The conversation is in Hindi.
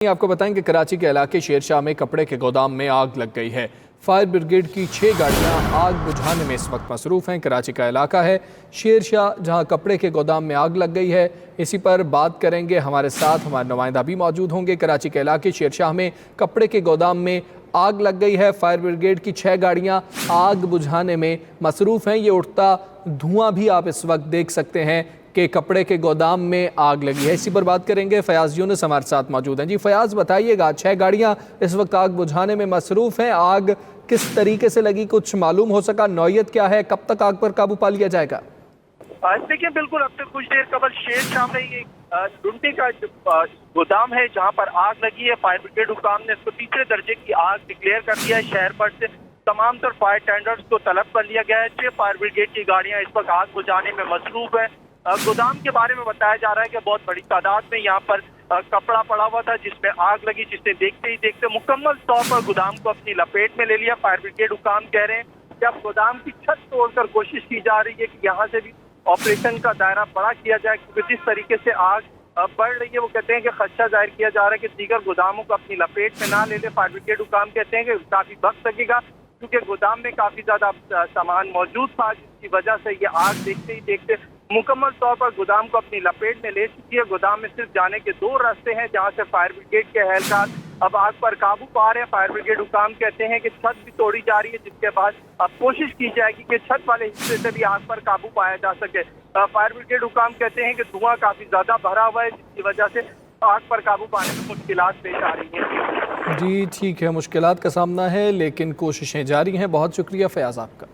आपको बताएं कि कराची के इलाके शेरशाह में कपड़े के गोदाम में आग लग गई है। फायर ब्रिगेड की 6 गाड़ियां आग बुझाने में इस वक्त मसरूफ़ हैं। कराची का इलाका है शेरशाह, जहां कपड़े के गोदाम में आग लग गई है। इसी पर बात करेंगे, हमारे साथ हमारे नुमाइंदा भी मौजूद होंगे। कराची के इलाके शेरशाह में कपड़े के गोदाम में आग लग गई है। फायर ब्रिगेड की 6 गाड़ियाँ आग बुझाने में मसरूफ़ हैं। ये उठता धुआं भी आप इस वक्त देख सकते हैं कि कपड़े के गोदाम में आग लगी है। इसी पर बात करेंगे, फयाज यूनुस हमारे साथ मौजूद हैं। जी फयाज, बताइएगा, 6 गाड़ियां इस वक्त आग बुझाने में मसरूफ हैं। आग किस तरीके से लगी, कुछ मालूम हो सका? नौयत क्या है? कब तक आग पर काबू पा लिया जाएगा? देखिए, बिल्कुल अब तक कुछ देर कबल शेरशाह में ये डुंटी का गोदाम है जहां पर आग लगी है। फायर ब्रिगेड हुकाम ने इसको तीसरे दर्जे की आग डिक्लेयर कर दिया है। शहर भर से तमाम तर फायर टेंडर्स को तलब कर लिया गया है। 6 फायर ब्रिगेड की गाड़ियां इस वक्त आग बुझाने में मसरूफ है। गोदाम के बारे में बताया जा रहा है कि बहुत बड़ी तादाद में यहाँ पर कपड़ा पड़ा हुआ था जिसमें आग लगी, जिसने देखते ही देखते मुकम्मल तौर पर गोदाम को अपनी लपेट में ले लिया। फायर ब्रिगेड हुकाम कह रहे हैं कि अब गोदाम की छत तोड़कर कोशिश की जा रही है कि यहाँ से भी ऑपरेशन का दायरा बड़ा किया जाए, क्योंकि जिस तरीके से आग बढ़ रही है वो कहते हैं कि खदशा जाहिर किया जा रहा है कि दीगर गोदामों को अपनी लपेट में ना ले ले। फायर ब्रिगेड हुकाम कहते हैं कि काफी वक्त लगेगा, क्योंकि गोदाम में काफी ज्यादा सामान मौजूद था, जिसकी वजह से ये आग देखते ही देखते मुकम्मल तौर पर गोदाम को अपनी लपेट में ले चुकी है। गोदाम में सिर्फ जाने के 2 रास्ते हैं जहां से फायर ब्रिगेड के एहलकार अब आग पर काबू पा रहे हैं। फायर ब्रिगेड हुकाम कहते हैं कि छत भी तोड़ी जा रही है, जिसके बाद अब कोशिश की जाएगी कि छत वाले हिस्से से भी आग पर काबू पाया जा सके। फायर ब्रिगेड हुकाम कहते हैं कि धुआं काफी ज्यादा भरा हुआ है, जिसकी वजह से आग पर काबू पाने में मुश्किलात पेश आ रही हैं। जी ठीक है, मुश्किलात का सामना है, लेकिन कोशिशें जारी हैं। बहुत शुक्रिया फयाज आपका।